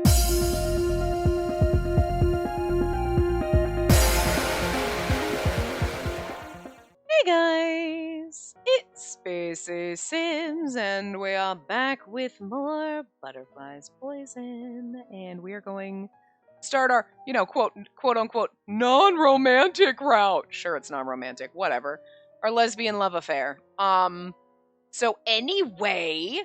Hey guys, it's Spacey Sims, and we are back with more Butterflies Poison, and we are going to start our, quote unquote, non-romantic route. Sure, it's non-romantic, whatever. Our lesbian love affair. So anyway,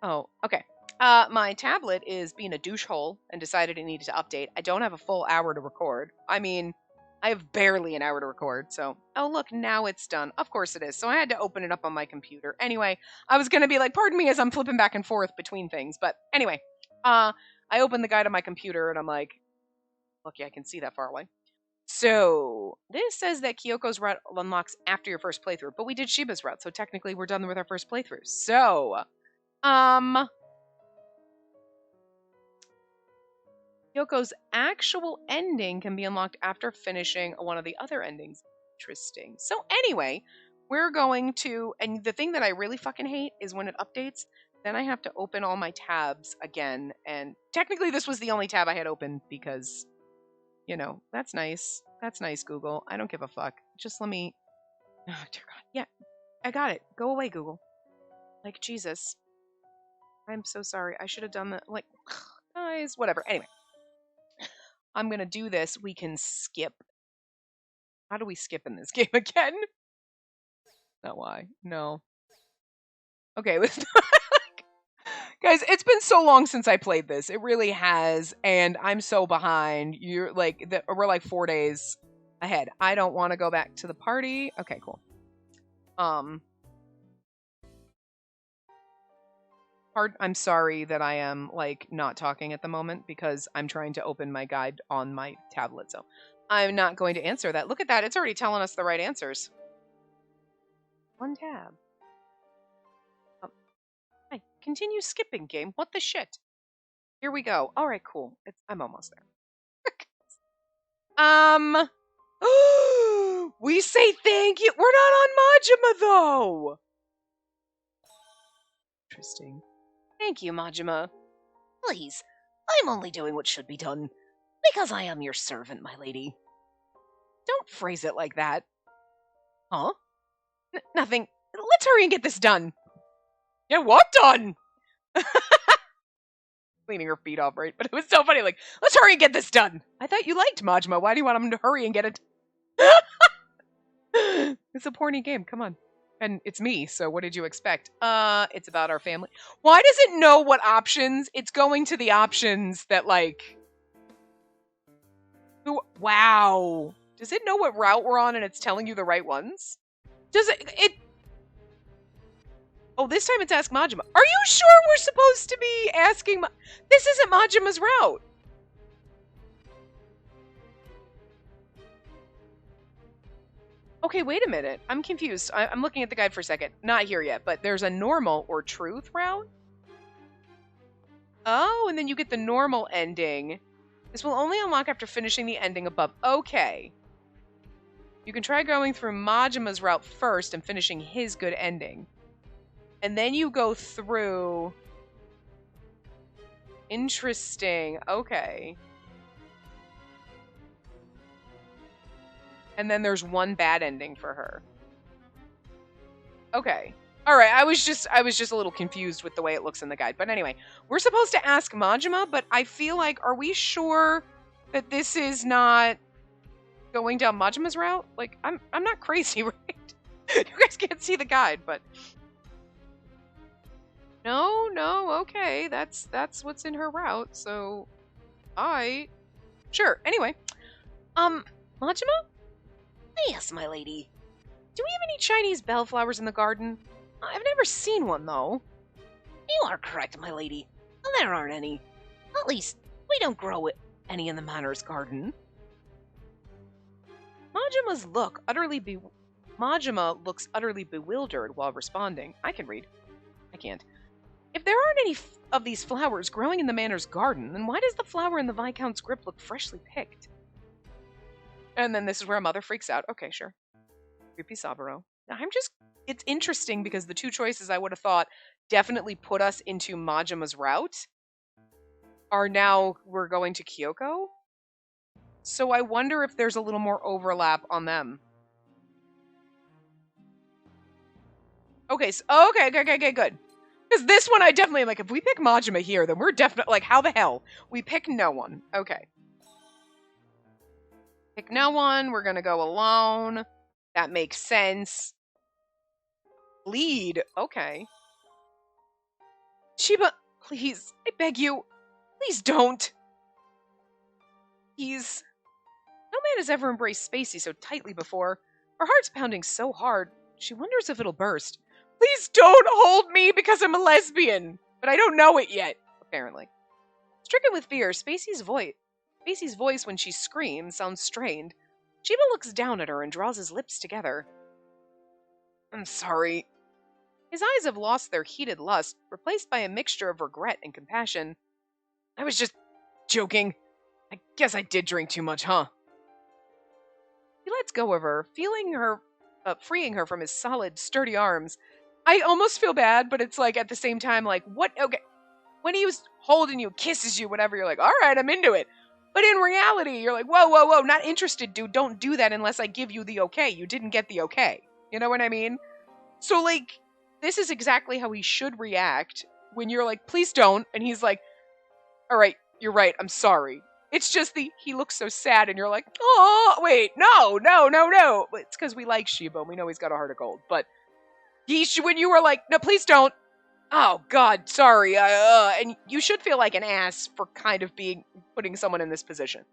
oh, okay. My tablet is being a douche hole and decided it needed to update. I don't have a full hour to record. I mean, I have barely an hour to record, so... Oh, look, now it's done. Of course it is. So I had to open it up on my computer. Anyway, I was going to be like, pardon me as I'm flipping back and forth between things. But anyway, I opened the guide on my computer, and I'm like, lucky I can see that far away. So, this says that Kyoko's route unlocks after your first playthrough, but we did Shiba's route, so technically we're done with our first playthrough. So, Kyoko's actual ending can be unlocked after finishing one of the other endings. Interesting. So anyway, we're going to, and the thing that I really fucking hate is when it updates, then I have to open all my tabs again. And technically this was the only tab I had open because, that's nice. That's nice, Google. I don't give a fuck. Just let me, oh dear God. Yeah, I got it. Go away, Google. Like, Jesus. I'm so sorry. I should have done that. Like, guys, whatever. Anyway. I'm going to do this. We can skip. How do we skip in this game again? Not why. No. Okay. Guys, it's been so long since I played this. It really has. And I'm so behind. We're like 4 days ahead. I don't want to go back to the party. Okay, cool. I'm sorry that I am not talking at the moment because I'm trying to open my guide on my tablet. So I'm not going to answer that. Look at that. It's already telling us the right answers. One tab. Hi, continue skipping game. What the shit? Here we go. All right, cool. I'm almost there. We say thank you. We're not on Majima though. Interesting. Thank you, Majima. Please, I'm only doing what should be done, because I am your servant, my lady. Don't phrase it like that. Huh? Nothing. Let's hurry and get this done. Get what done? Cleaning her feet off, right? But it was so funny, like, let's hurry and get this done. I thought you liked Majima. Why do you want him to hurry and get it? It's a porny game, come on. And it's me, so what did you expect? It's about our family. Why does it know what options? It's going to the options that, wow. Does it know what route we're on and it's telling you the right ones? Does it... Oh, this time it's Ask Majima. Are you sure we're supposed to be asking... This isn't Majima's route. Okay, wait a minute. I'm confused. I'm looking at the guide for a second. Not here yet, but there's a normal or truth route? Oh, and then you get the normal ending. This will only unlock after finishing the ending above. Okay. You can try going through Majima's route first and finishing his good ending. And then you go through... Interesting. Okay. And then there's one bad ending for her. Okay. All right, I was just a little confused with the way it looks in the guide. But anyway, we're supposed to ask Majima, but I feel like, are we sure that this is not going down Majima's route? Like, I'm not crazy, right? You guys can't see the guide, but no, okay, that's what's in her route. So, sure. Anyway, Majima? Yes, my lady. Do we have any Chinese bellflowers in the garden? I've never seen one, though. You are correct, my lady. There aren't any. At least, we don't grow any in the Manor's garden. Majima looks utterly bewildered while responding. I can read. I can't. If there aren't any of these flowers growing in the Manor's garden, then why does the flower in the Viscount's grip look freshly picked? And then this is where Mother freaks out. Okay, sure. Creepy Saburo. It's interesting because the two choices I would have thought definitely put us into Majima's route. are now we're going to Kyoko. So I wonder if there's a little more overlap on them. Okay, okay, good. Because this one I definitely am like, if we pick Majima here, then we're definitely like, how the hell? We pick no one. Okay. Pick no one. We're gonna go alone. That makes sense. Lead. Okay. Shiba, please, I beg you, please don't. He's... No man has ever embraced Spacey so tightly before. Her heart's pounding so hard, she wonders if it'll burst. Please don't hold me because I'm a lesbian! But I don't know it yet, apparently. Stricken with fear, Spacey's voice when she screams sounds strained. Shiba looks down at her and draws his lips together. I'm sorry. His eyes have lost their heated lust, replaced by a mixture of regret and compassion. I was just joking. I guess I did drink too much, huh? He lets go of her, freeing her from his solid, sturdy arms. I almost feel bad, but it's like at the same time, like, what? Okay. When he was holding you, kisses you, whatever, you're like, all right, I'm into it. But in reality, you're like, whoa, not interested, dude. Don't do that unless I give you the okay. You didn't get the okay. You know what I mean? So, like, this is exactly how he should react when you're like, please don't. And he's like, all right, you're right. I'm sorry. It's just he looks so sad and you're like, oh, wait, no. It's because we like Shiba and we know he's got a heart of gold. But when you were like, no, please don't. Oh, God, sorry. And you should feel like an ass for kind of putting someone in this position,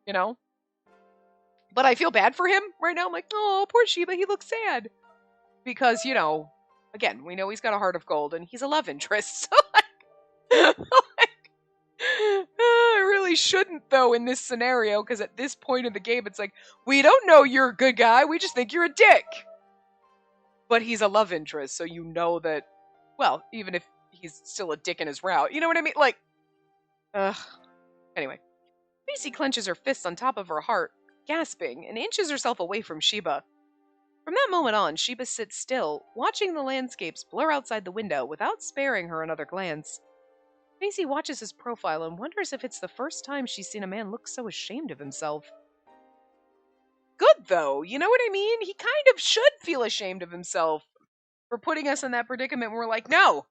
you know? But I feel bad for him right now. I'm like, oh, poor Shiba, he looks sad. Because, you know, again, we know he's got a heart of gold and he's a love interest. So, I really shouldn't, though, in this scenario, because at this point in the game, it's like, we don't know you're a good guy, we just think you're a dick. But he's a love interest, so you know that, well, even if he's still a dick in his route, you know what I mean? Like, Anyway, Macy clenches her fists on top of her heart, gasping, and inches herself away from Shiba. From that moment on, Shiba sits still, watching the landscapes blur outside the window without sparing her another glance. Macy watches his profile and wonders if it's the first time she's seen a man look so ashamed of himself. Good, though, you know what I mean? He kind of should feel ashamed of himself for putting us in that predicament where we're like, no.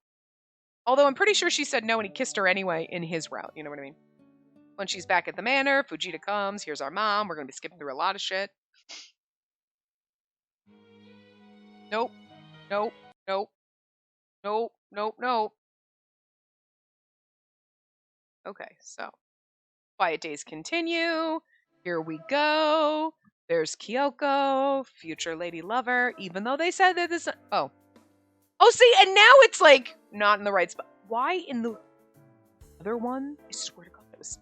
Although I'm pretty sure she said no and he kissed her anyway in his route, you know what I mean? When she's back at the manor, Fujita comes, here's our mom, we're going to be skipping through a lot of shit. Nope. Okay, so quiet days continue. Here we go. There's Kyoko, future lady lover, even though they said that this... Oh, see, and now it's like not in the right spot. Why in the other one? I swear to God, that was...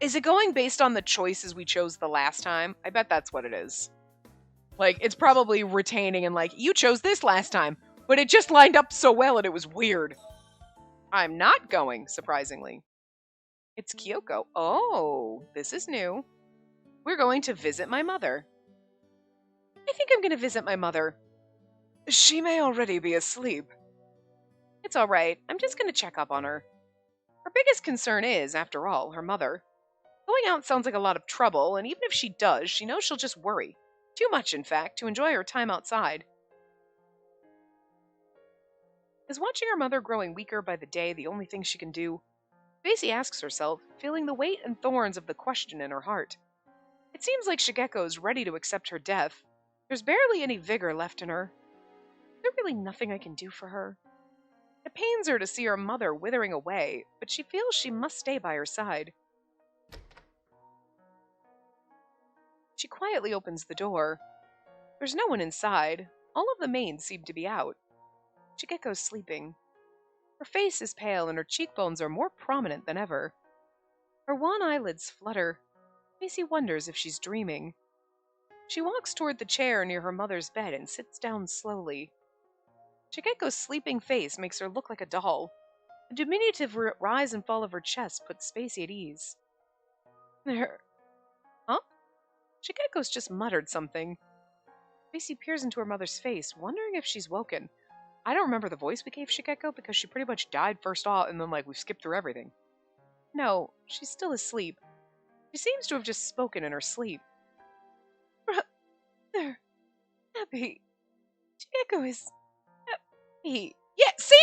Is it going based on the choices we chose the last time? I bet that's what it is. Like, it's probably retaining and like, you chose this last time, but it just lined up so well and it was weird. I'm not going, surprisingly. It's Kyoko. Oh, this is new. We're going to visit my mother. I think I'm going to visit my mother. She may already be asleep. It's all right. I'm just going to check up on her. Her biggest concern is, after all, her mother. Going out sounds like a lot of trouble, and even if she does, she knows she'll just worry. Too much, in fact, to enjoy her time outside. Is watching her mother growing weaker by the day the only thing she can do? Spacey asks herself, feeling the weight and thorns of the question in her heart. It seems like Shigeko's ready to accept her death. There's barely any vigor left in her. Is there really nothing I can do for her? It pains her to see her mother withering away, but she feels she must stay by her side. She quietly opens the door. There's no one inside. All of the maids seem to be out. Shigeko's sleeping. Her face is pale and her cheekbones are more prominent than ever. Her wan eyelids flutter. Macy wonders if she's dreaming. She walks toward the chair near her mother's bed and sits down slowly. Shigeko's sleeping face makes her look like a doll. The diminutive rise and fall of her chest puts Spacey at ease. Huh? Shigeko's just muttered something. Spacey peers into her mother's face, wondering if she's woken. I don't remember the voice we gave Shigeko because she pretty much died first off and then, like, we skipped through everything. No, she's still asleep. She seems to have just spoken in her sleep. Brother, Happy. Shigeko is happy. Yeah, see?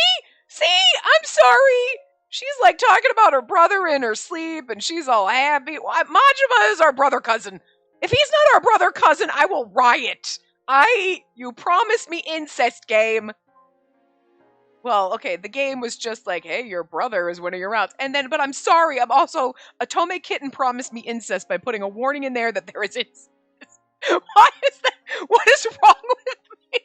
See? I'm sorry. She's like talking about her brother in her sleep and she's all happy. Majima is our brother cousin. If he's not our brother cousin, I will riot. You promised me incest, game. Well, okay, the game was just like, hey, your brother is one of your routes. And then, but I'm sorry, I'm also, Otome Kitten promised me incest by putting a warning in there that there is incest. Why is that? What is wrong with me?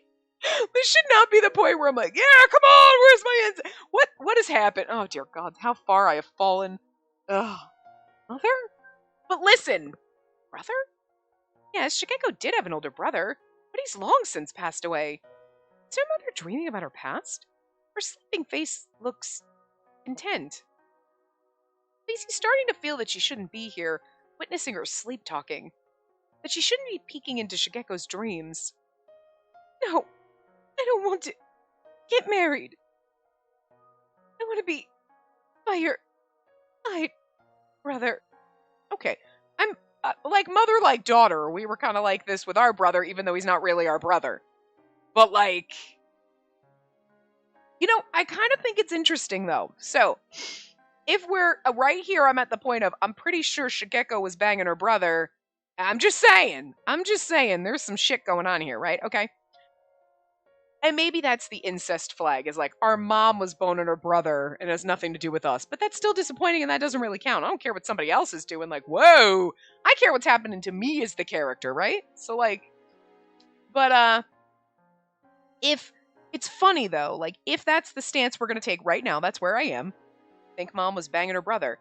This should not be the point where I'm like, yeah, come on, where's my incest? What has happened? Oh, dear God, how far I have fallen. Ugh. Mother? But listen, brother? Yes, Shigeko did have an older brother, but he's long since passed away. Is her mother dreaming about her past? Her sleeping face looks content. Lacey's starting to feel that she shouldn't be here, witnessing her sleep talking. That she shouldn't be peeking into Shigeko's dreams. No, I don't want to get married. I want to be by your side, brother. Okay, I'm like mother, like daughter. We were kind of like this with our brother, even though he's not really our brother. But like, you know, I kind of think it's interesting though. So, if we're right here, I'm at the point of I'm pretty sure Shigeko was banging her brother. I'm just saying, there's some shit going on here, right? Okay. And maybe that's the incest flag, is like, our mom was boning her brother and it has nothing to do with us. But that's still disappointing and that doesn't really count. I don't care what somebody else is doing. Like, whoa, I care what's happening to me as the character, right? So like, but if, it's funny though, like, if that's the stance we're going to take right now, that's where I am. I think mom was banging her brother.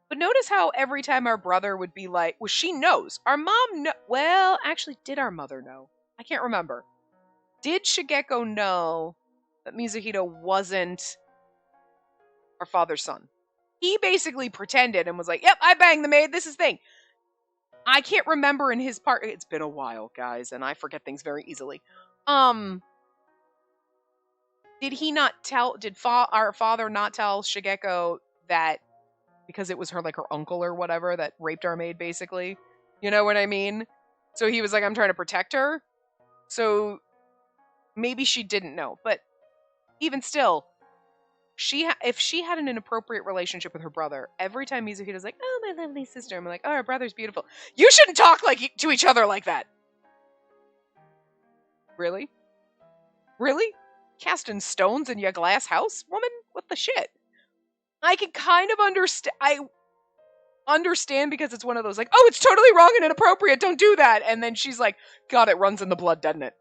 But notice how every time our brother would be like, well, she knows. Our mom well, actually, did our mother know? I can't remember. Did Shigeko know that Mizuhito wasn't our father's son? He basically pretended and was like, yep, I banged the maid, this is the thing. I can't remember in his part. It's been a while, guys, and I forget things very easily. Did he not tell, our father not tell Shigeko that because it was her, like, her uncle or whatever that raped our maid, basically? You know what I mean? So he was like, I'm trying to protect her. So maybe she didn't know. But even still, if she had an inappropriate relationship with her brother, every time Mizuhito's like, oh, my lovely sister, I'm like, oh, our brother's beautiful. You shouldn't talk like to each other like that. Really? Really? Casting stones in your glass house, woman? What the shit? I can kind of understand. I understand because it's one of those like, oh, it's totally wrong and inappropriate. Don't do that. And then she's like, God, it runs in the blood, doesn't it?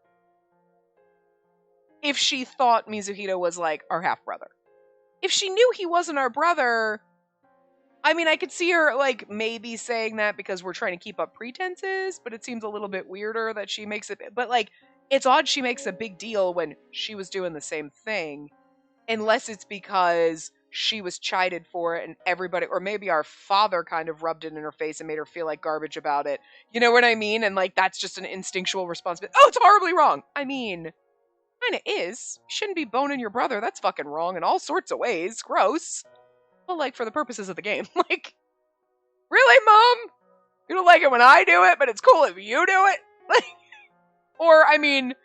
If she thought Mizuhito was like our half brother. If she knew he wasn't our brother, I mean, I could see her like maybe saying that because we're trying to keep up pretenses, but it seems a little bit weirder that she makes it. But like, it's odd she makes a big deal when she was doing the same thing, unless it's because she was chided for it and everybody, or maybe our father kind of rubbed it in her face and made her feel like garbage about it. You know what I mean? And like, that's just an instinctual response. Oh, it's horribly wrong. I mean, kind of is. You shouldn't be boning your brother. That's fucking wrong in all sorts of ways. Gross. Well, like, for the purposes of the game. Like, really, Mom? You don't like it when I do it, but it's cool if you do it? Like, or, I mean,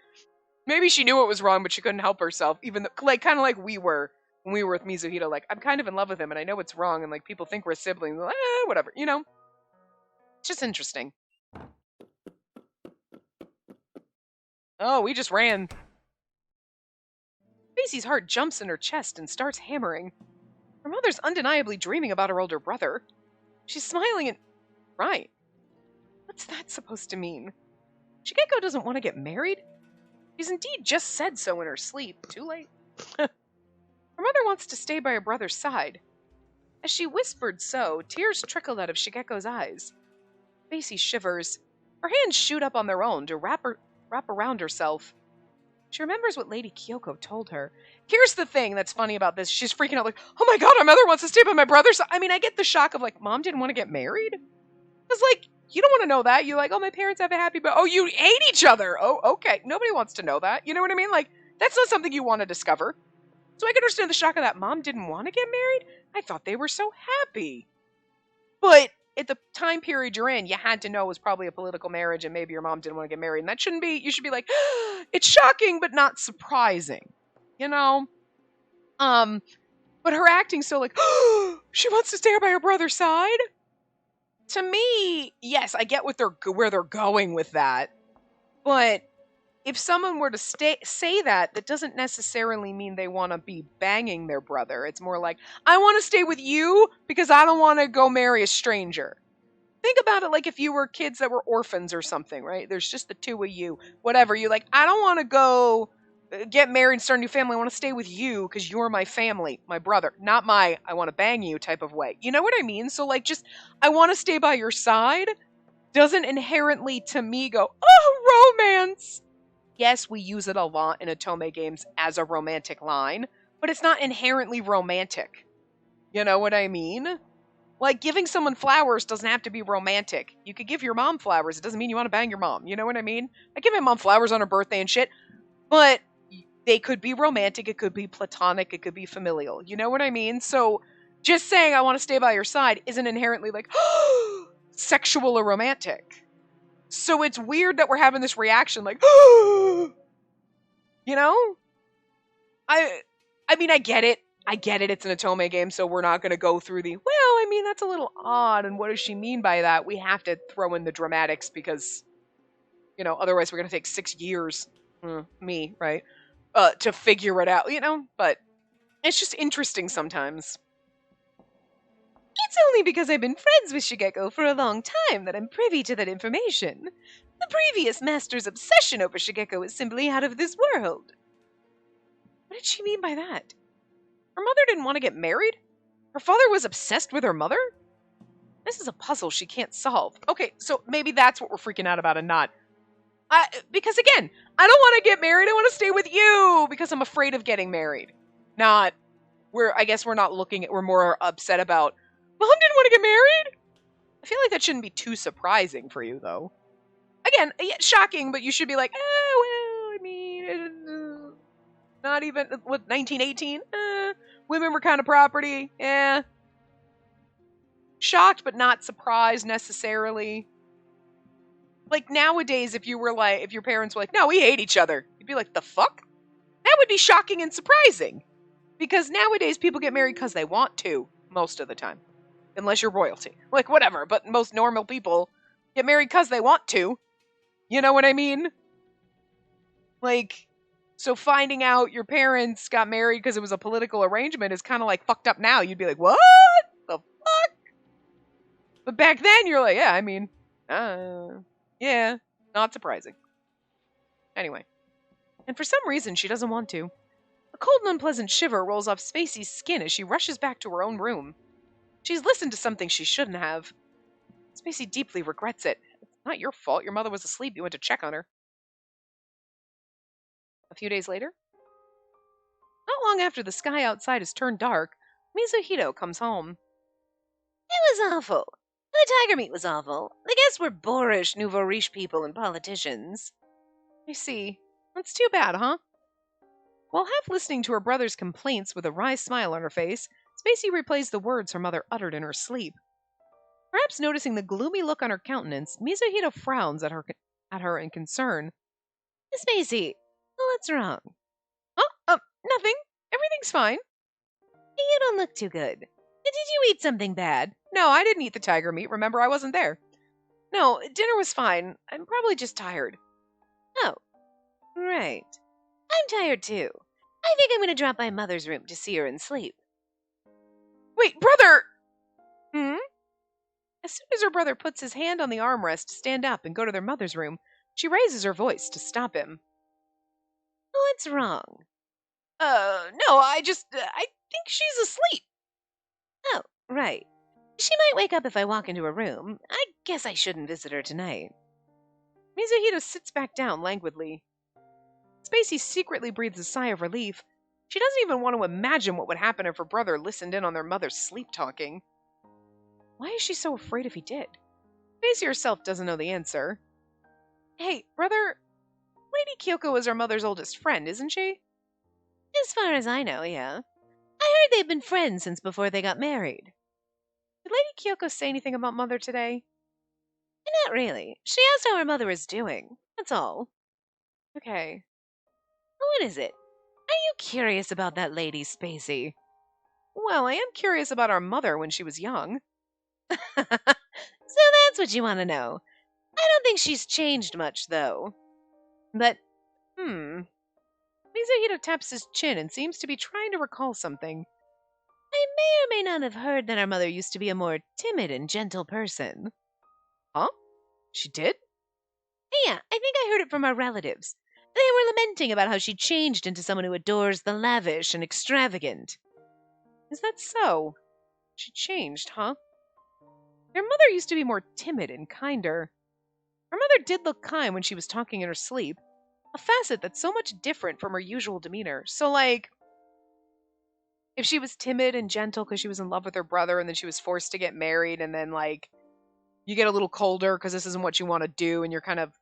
maybe she knew it was wrong, but she couldn't help herself. Even though, like, kind of like we were when we were with Mizuhito. Like, I'm kind of in love with him, and I know it's wrong, and like, people think we're siblings. Like, whatever, you know? It's just interesting. Oh, we just ran. Maisie's heart jumps in her chest and starts hammering. Her mother's undeniably dreaming about her older brother. She's smiling and... Right. What's that supposed to mean? Shigeko doesn't want to get married? She's indeed just said so in her sleep. Too late. Her mother wants to stay by her brother's side. As she whispered so, tears trickled out of Shigeko's eyes. Macy shivers. Her hands shoot up on their own to wrap around herself. She remembers what Lady Kyoko told her. Here's the thing that's funny about this. She's freaking out like, oh my god, our mother wants to stay by my brother's side. I mean, I get the shock of like, Mom didn't want to get married? Because like, you don't want to know that. You're like, oh, my parents have a happy, but oh, you hate each other. Oh, okay. Nobody wants to know that. You know what I mean? Like, that's not something you want to discover. So I can understand the shock of that. Mom didn't want to get married? I thought they were so happy. But at the time period you're in, you had to know it was probably a political marriage and maybe your mom didn't want to get married. And that shouldn't be, you should be like, it's shocking, but not surprising. You know? But her acting so like, she wants to stay by her brother's side? To me, yes, I get where they're going with that. But if someone were to say that, that doesn't necessarily mean they want to be banging their brother. It's more like, I want to stay with you because I don't want to go marry a stranger. Think about it like if you were kids that were orphans or something, right? There's just the two of you. Whatever. You're like, I don't want to go get married and start a new family. I want to stay with you because you're my family, my brother. Not my, I want to bang you type of way. You know what I mean? So like just, I want to stay by your side doesn't inherently to me go, oh, romance. Yes, we use it a lot in Otome games as a romantic line, but it's not inherently romantic. You know what I mean? Like, giving someone flowers doesn't have to be romantic. You could give your mom flowers. It doesn't mean you want to bang your mom. You know what I mean? I give my mom flowers on her birthday and shit, but they could be romantic. It could be platonic. It could be familial. You know what I mean? So just saying I want to stay by your side isn't inherently like, sexual or romantic. So it's weird that we're having this reaction like, you know? I mean, I get it. I get it. It's an Otome game, so we're not going to go through the, well, I mean, that's a little odd, and what does she mean by that? We have to throw in the dramatics because, you know, otherwise we're going to take 6 years, me, right, to figure it out, you know? But it's just interesting sometimes. It's only because I've been friends with Shigeko for a long time that I'm privy to that information. The previous master's obsession over Shigeko is simply out of this world. What did she mean by that? Her mother didn't want to get married? Her father was obsessed with her mother? This is a puzzle she can't solve. Okay, so maybe that's what we're freaking out about and not. Because again, I don't want to get married. I want to stay with you because I'm afraid of getting married. I guess we're not looking at, we're more upset about, Mom didn't want to get married? I feel like that shouldn't be too surprising for you, though. Again, shocking, but you should be like, well, I mean, not even, 1918? Women were kind of property, Shocked, but not surprised, necessarily. Like, nowadays, if your parents were like, no, we hate each other, you'd be like, the fuck? That would be shocking and surprising. Because nowadays, people get married because they want to, most of the time. Unless you're royalty. Like, whatever. But most normal people get married because they want to. You know what I mean? Like, so finding out your parents got married because it was a political arrangement is kind of like fucked up now. You'd be like, what the fuck? But back then, you're like, yeah, I mean, yeah, not surprising. Anyway. And for some reason, she doesn't want to. A cold and unpleasant shiver rolls off Spacey's skin as she rushes back to her own room. She's listened to something she shouldn't have. Spacey deeply regrets it. It's not your fault. Your mother was asleep. You went to check on her. A few days later, not long after the sky outside has turned dark, Mizuhito comes home. It was awful. The tiger meat was awful. The guests were boorish, nouveau riche people and politicians. I see. That's too bad, huh? While half listening to her brother's complaints with a wry smile on her face, Spacey replays the words her mother uttered in her sleep. Perhaps noticing the gloomy look on her countenance, Mizuhito frowns at her in concern. Spacey, what's wrong? Oh, nothing. Everything's fine. You don't look too good. Did you eat something bad? No, I didn't eat the tiger meat. Remember, I wasn't there. No, dinner was fine. I'm probably just tired. Oh, right. I'm tired too. I think I'm going to drop by Mother's room to see her and sleep. Wait, brother! As soon as her brother puts his hand on the armrest to stand up and go to their mother's room, she raises her voice to stop him. What's wrong? No, I think she's asleep. Oh, right. She might wake up if I walk into her room. I guess I shouldn't visit her tonight. Mizuhito sits back down languidly. Spacey secretly breathes a sigh of relief. She doesn't even want to imagine what would happen if her brother listened in on their mother's sleep-talking. Why is she so afraid if he did? Spacey herself doesn't know the answer. Hey, brother, Lady Kyoko is our mother's oldest friend, isn't she? As far as I know, yeah. I heard they've been friends since before they got married. Did Lady Kyoko say anything about Mother today? Not really. She asked how her mother is doing. That's all. Okay. What is it? Are you curious about that lady, Spacey? Well, I am curious about our mother when she was young. So that's what you want to know. I don't think she's changed much, though. But, Mizuhito taps his chin and seems to be trying to recall something. I may or may not have heard that our mother used to be a more timid and gentle person. Huh? She did? Yeah, I think I heard it from our relatives. They were lamenting about how she changed into someone who adores the lavish and extravagant. Is that so? She changed, huh? Your mother used to be more timid and kinder. Her mother did look kind when she was talking in her sleep, a facet that's so much different from her usual demeanor. So, like, if she was timid and gentle because she was in love with her brother and then she was forced to get married and then, like, you get a little colder because this isn't what you want to do and you're kind of,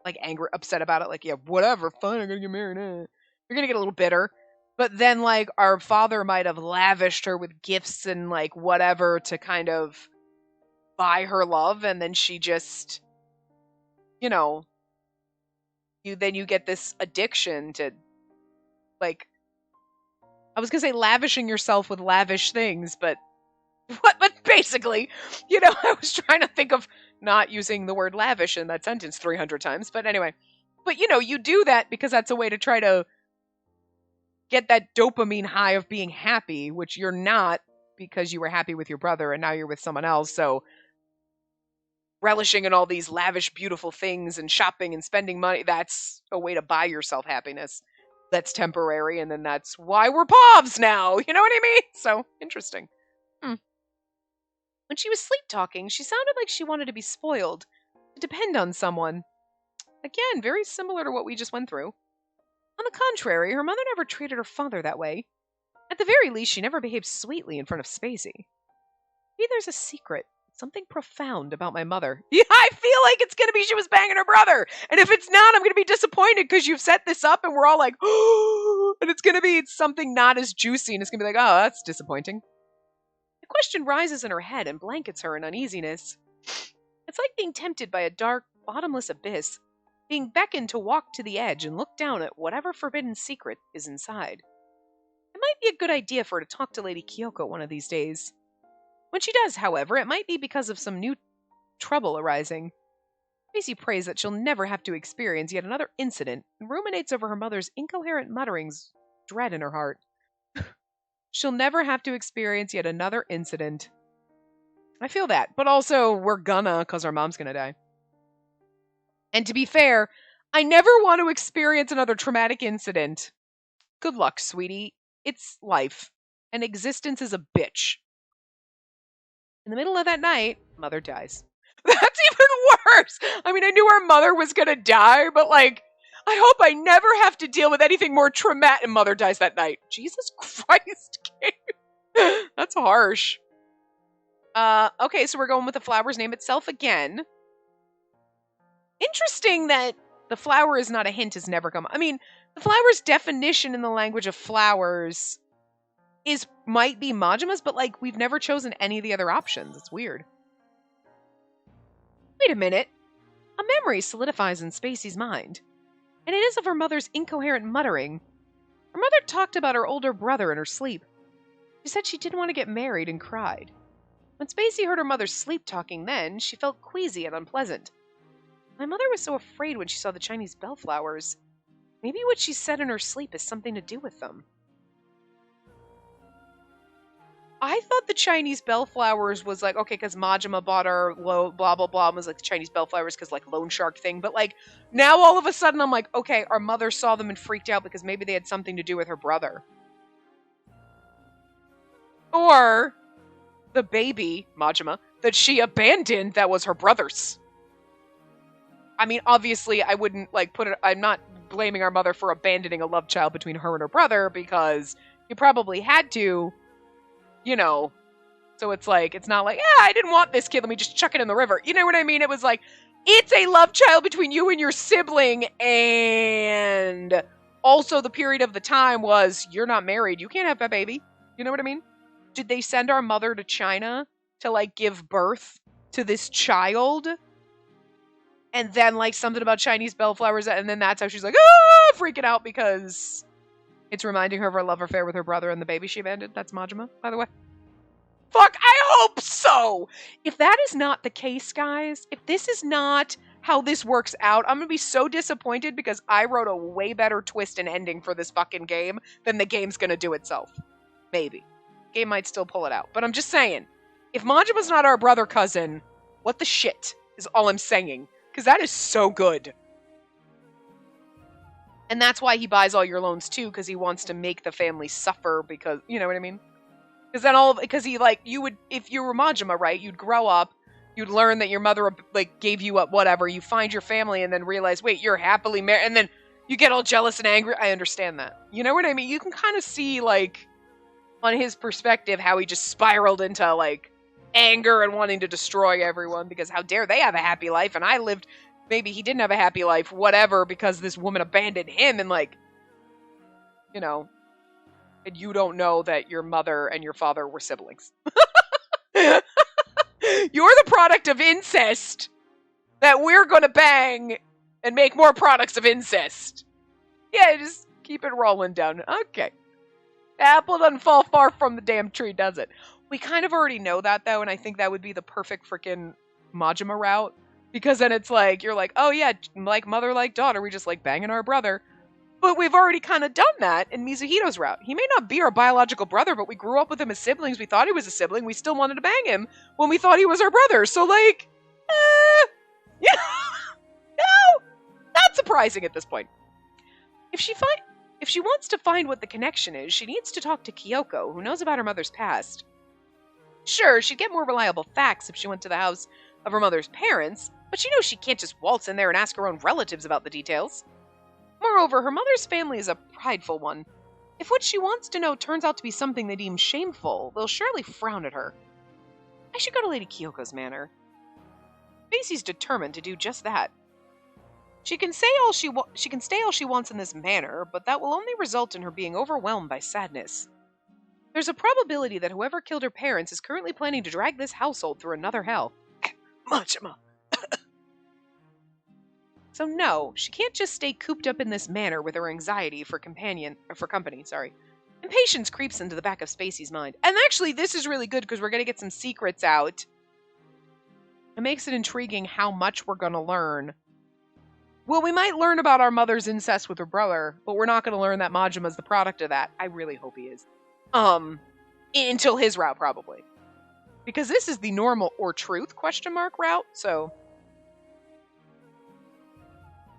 like, angry, upset about it, like, yeah, whatever, fine, I'm gonna get married. You're gonna get a little bitter. But then, like, our father might have lavished her with gifts and, like, whatever to kind of buy her love, and then she just, you know, you get this addiction to, like, I was gonna say lavishing yourself with lavish things, but what? But basically, I was trying to think of not using the word lavish in that sentence 300 times, but anyway. But, you do that because that's a way to try to get that dopamine high of being happy, which you're not because you were happy with your brother and now you're with someone else, so relishing in all these lavish, beautiful things and shopping and spending money, that's a way to buy yourself happiness. That's temporary, and then that's why we're povs now, you know what I mean? So, interesting. When she was sleep-talking, she sounded like she wanted to be spoiled, to depend on someone. Again, very similar to what we just went through. On the contrary, her mother never treated her father that way. At the very least, she never behaved sweetly in front of Spacey. Maybe there's a secret, something profound about my mother. Yeah, I feel like it's going to be she was banging her brother. And if it's not, I'm going to be disappointed because you've set this up and we're all like, oh, and it's going to be something not as juicy and it's going to be like, oh, that's disappointing. The question rises in her head and blankets her in uneasiness. It's like being tempted by a dark, bottomless abyss, being beckoned to walk to the edge and look down at whatever forbidden secret is inside. It might be a good idea for her to talk to Lady Kyoko one of these days. When she does, however, it might be because of some new trouble arising. Spacey prays that she'll never have to experience yet another incident and ruminates over her mother's incoherent mutterings, dread in her heart. She'll never have to experience yet another incident. I feel that, but also we're gonna, because our mom's gonna die. And to be fair, I never want to experience another traumatic incident. Good luck, sweetie. It's life. And existence is a bitch. In the middle of that night, Mother dies. That's even worse! I mean, I knew our mother was gonna die, but, like, I hope I never have to deal with anything more traumatic. And Mother dies that night. Jesus Christ, Gabe. That's harsh. Okay, so we're going with the flower's name itself again. Interesting that the flower is not a hint has never come. I mean, the flower's definition in the language of flowers might be Majima's, but, like, we've never chosen any of the other options. It's weird. Wait a minute. A memory solidifies in Spacey's mind, and it is of her mother's incoherent muttering. Her mother talked about her older brother in her sleep. She said she didn't want to get married and cried. When Spacey heard her mother sleep-talking then, she felt queasy and unpleasant. My mother was so afraid when she saw the Chinese bellflowers. Maybe what she said in her sleep has something to do with them. I thought the Chinese bellflowers was like, okay, because Majima bought her blah, blah, blah, and was like the Chinese bellflowers because, like, loan shark thing. But, like, now all of a sudden I'm like, okay, our mother saw them and freaked out because maybe they had something to do with her brother. Or the baby, Majima, that she abandoned that was her brother's. I mean, obviously, I wouldn't, like, I'm not blaming our mother for abandoning a love child between her and her brother because you probably had to. So it's like, it's not like, I didn't want this kid, let me just chuck it in the river. You know what I mean? It was like, it's a love child between you and your sibling, and also the period of the time was, you're not married, you can't have that baby. You know what I mean? Did they send our mother to China to like give birth to this child? And then like something about Chinese bellflowers, and then that's how she's like, freaking out because it's reminding her of her love affair with her brother and the baby she abandoned. That's Majima, by the way. Fuck, I hope so! If that is not the case, guys, if this is not how this works out, I'm gonna be so disappointed because I wrote a way better twist and ending for this fucking game than the game's gonna do itself. Maybe. Game might still pull it out. But I'm just saying, if Majima's not our brother cousin, what the shit is all I'm saying. Because that is so good. And that's why he buys all your loans too, because he wants to make the family suffer because, you know what I mean? Because he like, you would, if you were Majima, right, you'd grow up, you'd learn that your mother like gave you up whatever, you find your family and then realize, wait, you're happily married, and then you get all jealous and angry. I understand that. You know what I mean? You can kind of see like, on his perspective, how he just spiraled into like anger and wanting to destroy everyone because how dare they have a happy life and I lived, maybe he didn't have a happy life, whatever, because this woman abandoned him and like, you know, and you don't know that your mother and your father were siblings. You're the product of incest that we're gonna bang and make more products of incest. Yeah, just keep it rolling down. Okay. Apple doesn't fall far from the damn tree, does it? We kind of already know that, though, and I think that would be the perfect freaking Majima route. Because then it's like, you're like, oh yeah, like mother, like daughter, we just like banging our brother. But we've already kind of done that in Mizuhito's route. He may not be our biological brother, but we grew up with him as siblings. We thought he was a sibling. We still wanted to bang him when we thought he was our brother. So like, yeah, no, not surprising at this point. If she wants to find what the connection is, she needs to talk to Kyoko, who knows about her mother's past. Sure, she'd get more reliable facts if she went to the house of her mother's parents, but she knows she can't just waltz in there and ask her own relatives about the details. Moreover, her mother's family is a prideful one. If what she wants to know turns out to be something they deem shameful, they'll surely frown at her. I should go to Lady Kyoko's manor. Spacey's determined to do just that. She can stay all she wants in this manor, but that will only result in her being overwhelmed by sadness. There's a probability that whoever killed her parents is currently planning to drag this household through another hell. Majima. So no, she can't just stay cooped up in this manor with her anxiety for company, Impatience creeps into the back of Spacey's mind. And actually, this is really good because we're going to get some secrets out. It makes it intriguing how much we're going to learn. Well, we might learn about our mother's incest with her brother, but we're not going to learn that Majima's the product of that. I really hope he is. Until his route, probably. Because this is the normal or truth ? Route, so...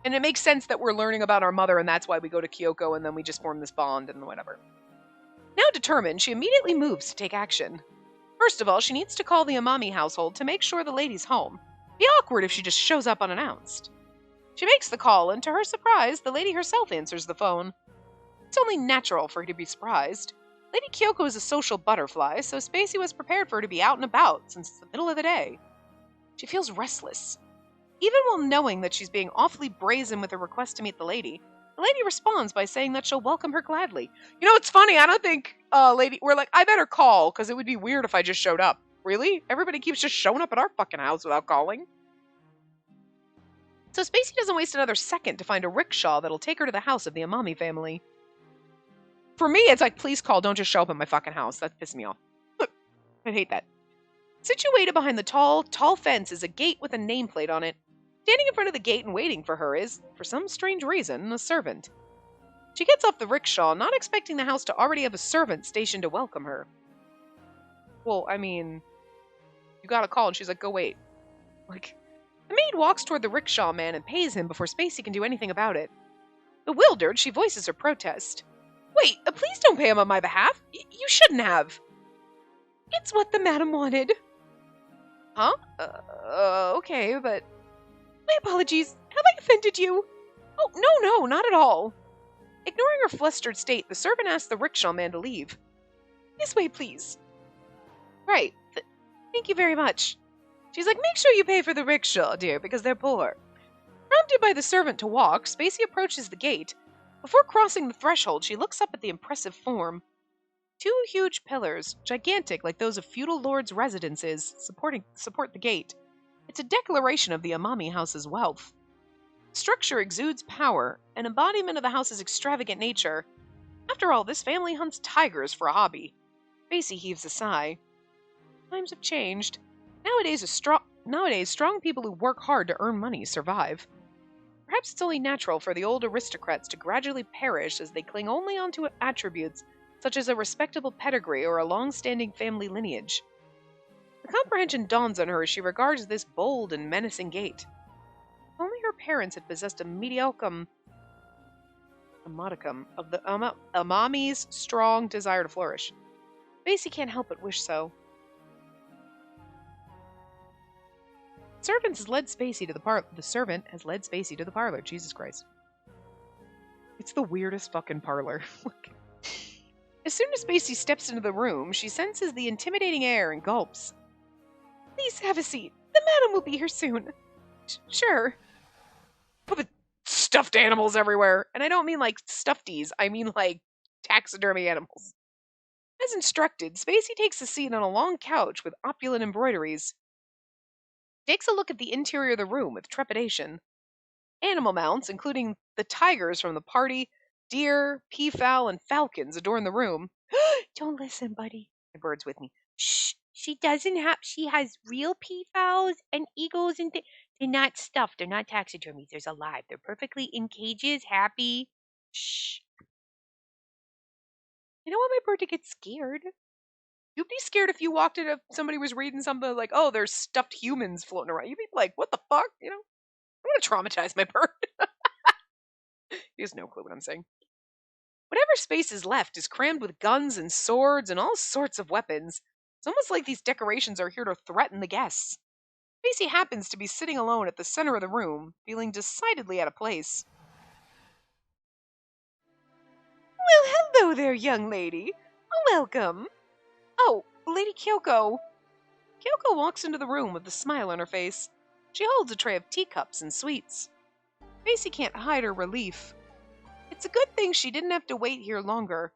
And it makes sense that we're learning about our mother, and that's why we go to Kyoko, and then we just form this bond, and whatever. Now determined, she immediately moves to take action. First of all, she needs to call the Amami household to make sure the lady's home. Be awkward if she just shows up unannounced. She makes the call, and to her surprise, the lady herself answers the phone. It's only natural for her to be surprised. Lady Kyoko is a social butterfly, so Spacey was prepared for her to be out and about since it's the middle of the day. She feels restless. Even while knowing that she's being awfully brazen with her request to meet the lady responds by saying that she'll welcome her gladly. You know, it's funny, I don't think, we're like, I better call, because it would be weird if I just showed up. Really? Everybody keeps just showing up at our fucking house without calling? So Spacey doesn't waste another second to find a rickshaw that'll take her to the house of the Amami family. For me, it's like, please call, don't just show up at my fucking house. That pisses me off. I hate that. Situated behind the tall fence is a gate with a nameplate on it. Standing in front of the gate and waiting for her is, for some strange reason, a servant. She gets off the rickshaw, not expecting the house to already have a servant stationed to welcome her. Well, I mean, you got a call, and she's like, go wait. Like, the maid walks toward the rickshaw man and pays him before Spacey can do anything about it. Bewildered, she voices her protest. Wait, please don't pay him on my behalf. You shouldn't have. It's what the madam wanted. Huh? Okay, but... My apologies. Have I offended you? Oh, no, not at all. Ignoring her flustered state, the servant asks the rickshaw man to leave. This way, please. Right. Thank you very much. She's like, make sure you pay for the rickshaw, dear, because they're poor. Prompted by the servant to walk, Spacey approaches the gate. Before crossing the threshold, she looks up at the impressive form. Two huge pillars, gigantic like those of feudal lords' residences, support the gate. It's a declaration of the Amami house's wealth. The structure exudes power, an embodiment of the house's extravagant nature. After all, this family hunts tigers for a hobby. Basie heaves a sigh. Times have changed. Nowadays, strong people who work hard to earn money survive. Perhaps it's only natural for the old aristocrats to gradually perish as they cling only onto attributes such as a respectable pedigree or a long-standing family lineage. The comprehension dawns on her as she regards this bold and menacing gate. If only her parents had possessed a modicum of the Amami's strong desire to flourish. Basie can't help but wish so. The servant has led Spacey to the parlor. Jesus Christ. It's the weirdest fucking parlor. As soon as Spacey steps into the room, she senses the intimidating air and gulps. Please have a seat. The madam will be here soon. Sure. With stuffed animals everywhere. And I don't mean like stuffies. I mean like taxidermy animals. As instructed, Spacey takes a seat on a long couch with opulent embroideries. Takes a look at the interior of the room with trepidation. Animal mounts, including the tigers from the party, deer, peafowl, and falcons adorn the room. Don't listen, buddy. My bird's with me. Shh. She has real peafowls and eagles and they're not stuffed. They're not taxidermies. They're alive. They're perfectly in cages, happy. Shh. You don't want my bird to get scared. You'd be scared if you walked in, if somebody was reading something like, oh, there's stuffed humans floating around. You'd be like, what the fuck? You know? I don't want to traumatize my bird. He has no clue what I'm saying. Whatever space is left is crammed with guns and swords and all sorts of weapons. It's almost like these decorations are here to threaten the guests. Spacey happens to be sitting alone at the center of the room, feeling decidedly out of place. Well, hello there, young lady. Welcome. Oh, Lady Kyoko. Kyoko walks into the room with a smile on her face. She holds a tray of teacups and sweets. Spacey can't hide her relief. It's a good thing she didn't have to wait here longer.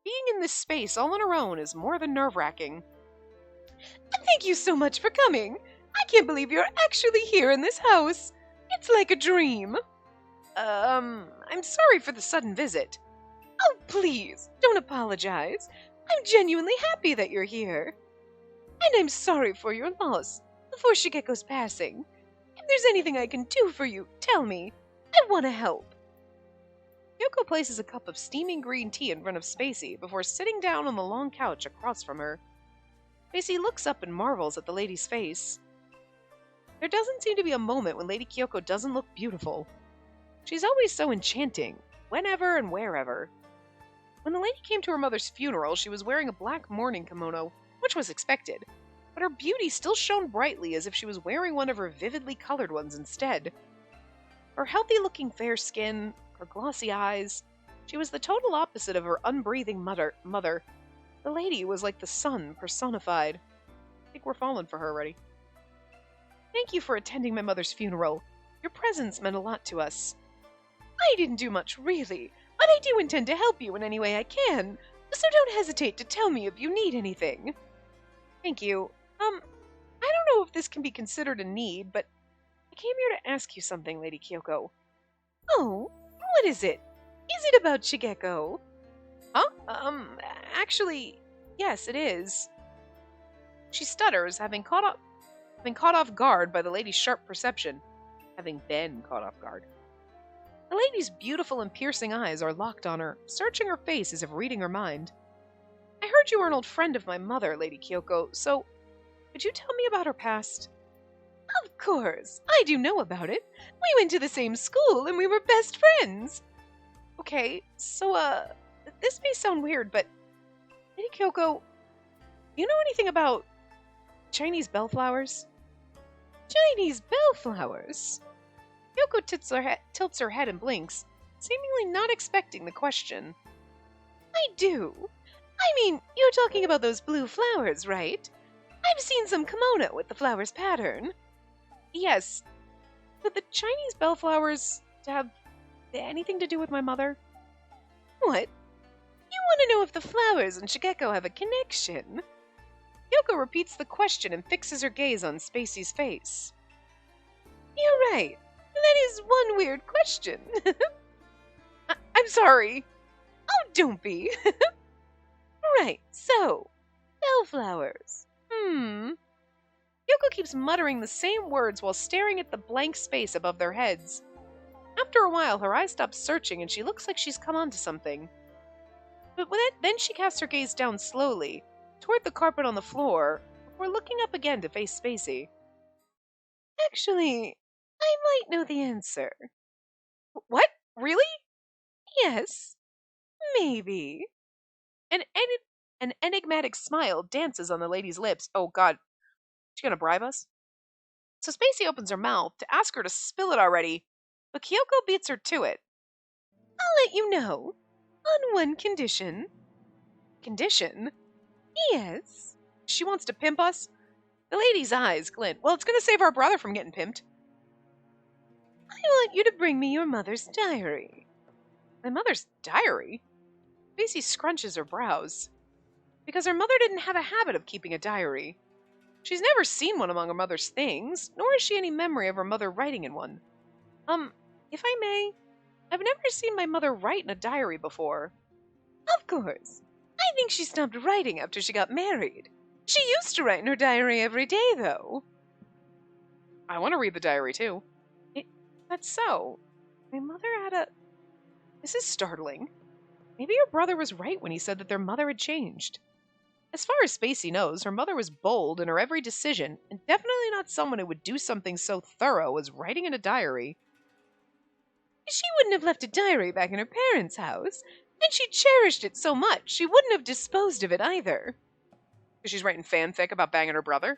Being in this space all on her own is more than nerve-wracking. Thank you so much for coming. I can't believe you're actually here in this house. It's like a dream. I'm sorry for the sudden visit. Oh, please, don't apologize. I'm genuinely happy that you're here. And I'm sorry for your loss, for Shigeko's passing. If there's anything I can do for you, tell me. I want to help. Kyoko places a cup of steaming green tea in front of Spacey before sitting down on the long couch across from her. Spacey looks up and marvels at the lady's face. There doesn't seem to be a moment when Lady Kyoko doesn't look beautiful. She's always so enchanting, whenever and wherever. When the lady came to her mother's funeral, she was wearing a black mourning kimono, which was expected, but her beauty still shone brightly as if she was wearing one of her vividly colored ones instead. Her healthy-looking fair skin, her glossy eyes, she was the total opposite of her unbreathing mother. The lady was like the sun personified. I think we're falling for her already. Thank you for attending my mother's funeral. Your presence meant a lot to us. I didn't do much, really, but I do intend to help you in any way I can, so don't hesitate to tell me if you need anything. Thank you. I don't know if this can be considered a need, but I came here to ask you something, Lady Kyoko. Oh, what is it? Is it about Shigeko? Huh? Actually, yes, it is. She stutters, having caught off guard by the lady's sharp perception. Having been caught off guard. The lady's beautiful and piercing eyes are locked on her, searching her face as if reading her mind. I heard you were an old friend of my mother, Lady Kyoko, so could you tell me about her past? Of course, I do know about it. We went to the same school and we were best friends. Okay, so, this may sound weird, but Lady Kyoko, you know anything about Chinese bellflowers? Chinese bellflowers? Kyoko tilts her head and blinks, seemingly not expecting the question. I do. I mean, you're talking about those blue flowers, right? I've seen some kimono with the flowers pattern. Yes. But the Chinese bellflowers have anything to do with my mother? What? You want to know if the flowers and Shigeko have a connection? Kyoko repeats the question and fixes her gaze on Spacey's face. You're right. That is one weird question. I'm sorry. Oh, don't be. Right, so, bellflowers. Kyoko keeps muttering the same words while staring at the blank space above their heads. After a while, her eyes stop searching and she looks like she's come onto something. But then she casts her gaze down slowly, toward the carpet on the floor, before looking up again to face Spacey. Actually, I might know the answer. What? Really? Yes. Maybe. An enigmatic smile dances on the lady's lips. Oh god, she gonna bribe us? So Spacey opens her mouth to ask her to spill it already, but Kyoko beats her to it. I'll let you know. On one condition. Condition? Yes. She wants to pimp us? The lady's eyes glint. Well, it's gonna save our brother from getting pimped. I want you to bring me your mother's diary. My mother's diary? Spacey scrunches her brows. Because her mother didn't have a habit of keeping a diary. She's never seen one among her mother's things, nor has she any memory of her mother writing in one. If I may, I've never seen my mother write in a diary before. Of course. I think she stopped writing after she got married. She used to write in her diary every day, though. I want to read the diary, too. That's so. My mother had a... This is startling. Maybe her brother was right when he said that their mother had changed. As far as Spacey knows, her mother was bold in her every decision, and definitely not someone who would do something so thorough as writing in a diary. She wouldn't have left a diary back in her parents' house, and she cherished it so much she wouldn't have disposed of it either. Because she's writing fanfic about banging her brother?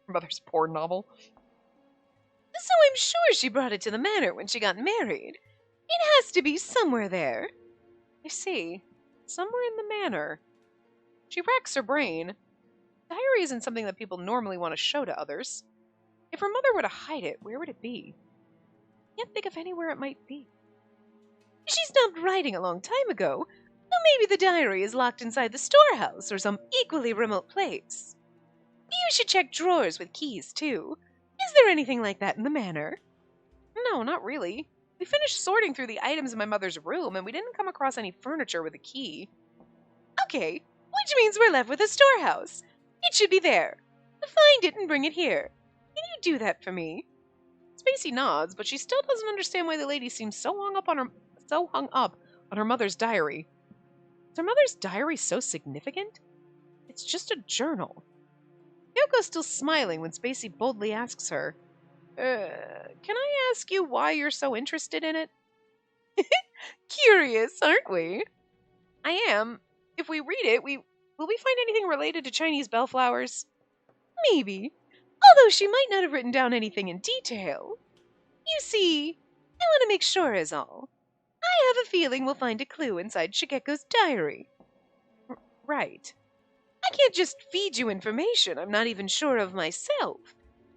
Her mother's porn novel? So I'm sure she brought it to the manor when she got married. It has to be somewhere there. I see. Somewhere in the manor. She racks her brain. Diary isn't something that people normally want to show to others. If her mother were to hide it, where would it be? I can't think of anywhere it might be. She stopped writing a long time ago, so maybe the diary is locked inside the storehouse or some equally remote place. You should check drawers with keys, too. Is there anything like that in the manor? No, not really. We finished sorting through the items in my mother's room, and we didn't come across any furniture with a key. Okay, which means we're left with a storehouse. It should be there. Find it and bring it here. Can you do that for me? Spacey nods, but she still doesn't understand why the lady seems so hung up on her mother's diary. Is her mother's diary so significant? It's just a journal. Kyoko's still smiling when Spacey boldly asks her, can I ask you why you're so interested in it? Curious, aren't we? I am. If we read it, will we find anything related to Chinese bellflowers? Maybe. Although she might not have written down anything in detail. You see, I want to make sure is all. I have a feeling we'll find a clue inside Shigeko's diary. Right. I can't just feed you information I'm not even sure of myself.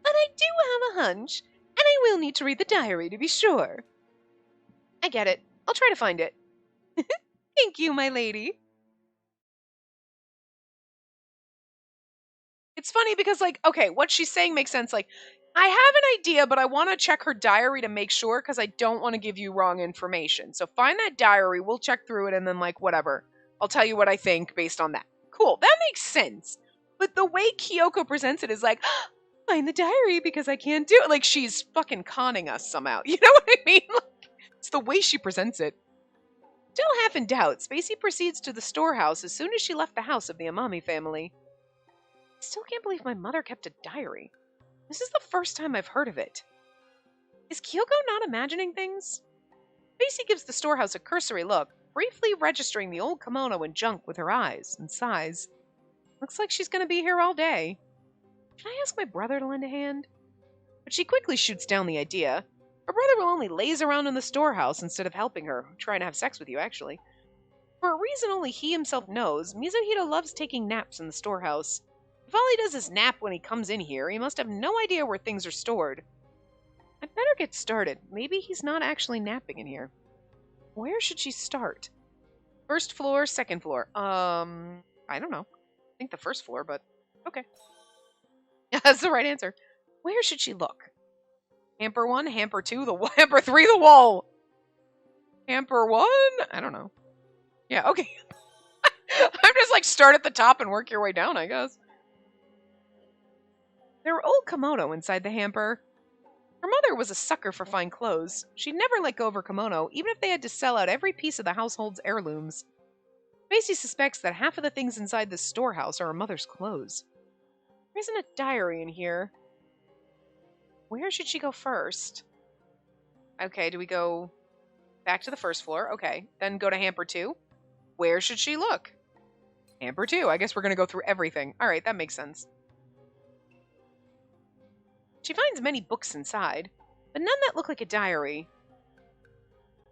But I do have a hunch, and I will need to read the diary to be sure. I get it. I'll try to find it. Thank you, my lady. It's funny because, okay, what she's saying makes sense. I have an idea, but I want to check her diary to make sure because I don't want to give you wrong information. So find that diary, we'll check through it, and then, whatever. I'll tell you what I think based on that. Cool, that makes sense. But the way Kyoko presents it is find the diary because I can't do it. She's fucking conning us somehow. You know what I mean? It's the way she presents it. Still half in doubt, Spacey proceeds to the storehouse as soon as she left the house of the Amami family. I still can't believe my mother kept a diary. This is the first time I've heard of it. Is Kyoko not imagining things? Spacey gives the storehouse a cursory look, briefly registering the old kimono and junk with her eyes, and sighs. Looks like she's going to be here all day. Should I ask my brother to lend a hand? But she quickly shoots down the idea. Her brother will only laze around in the storehouse instead of helping her, trying to have sex with you, actually. For a reason only he himself knows, Mizuhito loves taking naps in the storehouse. If all he does is nap when he comes in here, he must have no idea where things are stored. I'd better get started. Maybe he's not actually napping in here. Where should she start? First floor, second floor. I don't know. I think the first floor, but okay. That's the right answer. Where should she look? Hamper 1, hamper 2, hamper 3, the wall. Hamper 1? I don't know. Yeah, okay. I'm just like start at the top and work your way down, I guess. There were old kimono inside the hamper. Her mother was a sucker for fine clothes. She'd never let go of her kimono, even if they had to sell out every piece of the household's heirlooms. Macy suspects that half of the things inside the storehouse are her mother's clothes. There isn't a diary in here. Where should she go first? Okay, do we go back to the first floor? Okay, then go to hamper 2. Where should she look? Hamper 2. I guess we're going to go through everything. All right, that makes sense. She finds many books inside, but none that look like a diary.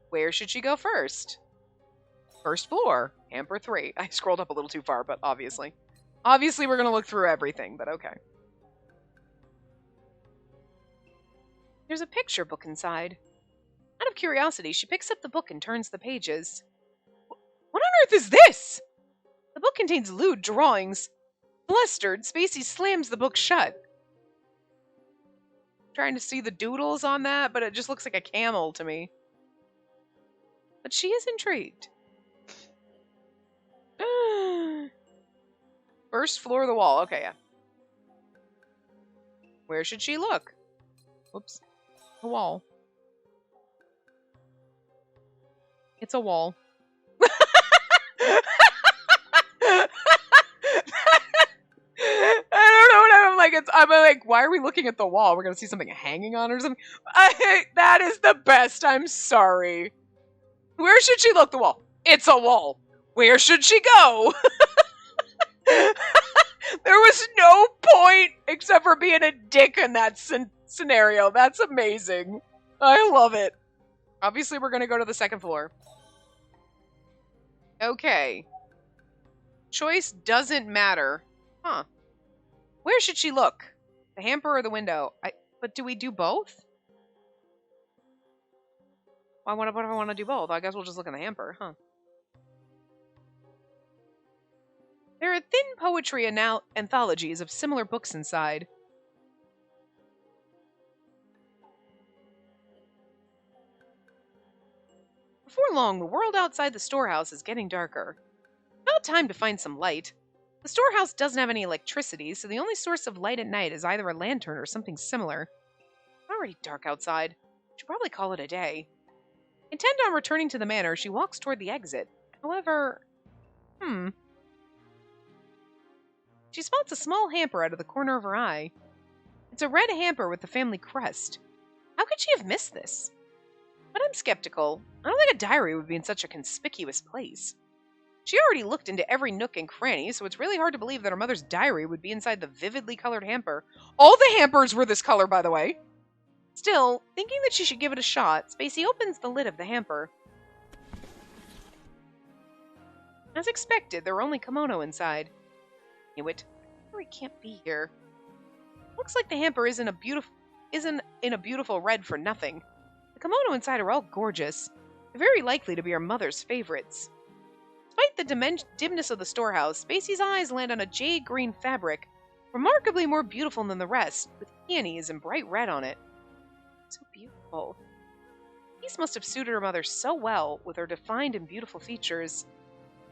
Where should she go first? First floor, hamper 3. I scrolled up a little too far, but obviously. Obviously, we're going to look through everything, but okay. There's a picture book inside. Out of curiosity, she picks up the book and turns the pages. What on earth is this? The book contains lewd drawings. Flustered, Spacey slams the book shut. Trying to see the doodles on that, but it just looks like a camel to me. But she is intrigued. First floor of the wall. Okay, yeah. Where should she look? Whoops. A wall. It's a wall. I don't know what I'm like. I'm like, why are we looking at the wall? We're gonna see something hanging on or something. That is the best. I'm sorry. Where should she look? The wall. It's a wall. Where should she go? There was no point except for being a dick in that scenario. That's amazing. I love it. Obviously, we're gonna go to the second floor. Okay. Choice doesn't matter. Huh. Where should she look? The hamper or the window? But do we do both? What if I want to do both? I guess we'll just look in the hamper, huh? There are thin poetry anthologies of similar books inside. Before long, the world outside the storehouse is getting darker. About time to find some light. The storehouse doesn't have any electricity, so the only source of light at night is either a lantern or something similar. It's already dark outside. Should probably call it a day. Intent on returning to the manor, she walks toward the exit. However, she spots a small hamper out of the corner of her eye. It's a red hamper with the family crest. How could she have missed this? But I'm skeptical. I don't think a diary would be in such a conspicuous place. She already looked into every nook and cranny, so it's really hard to believe that her mother's diary would be inside the vividly colored hamper. All the hampers were this color, by the way. Still, thinking that she should give it a shot, Spacey opens the lid of the hamper. As expected, there were only kimono inside. Knew it. Diary can't be here. Looks like the hamper isn't in a beautiful red for nothing. The kimono inside are all gorgeous. They're very likely to be her mother's favorites. Despite the dimness of the storehouse, Spacey's eyes land on a jade green fabric, remarkably more beautiful than the rest, with peonies and bright red on it. So beautiful. The piece must have suited her mother so well, with her defined and beautiful features.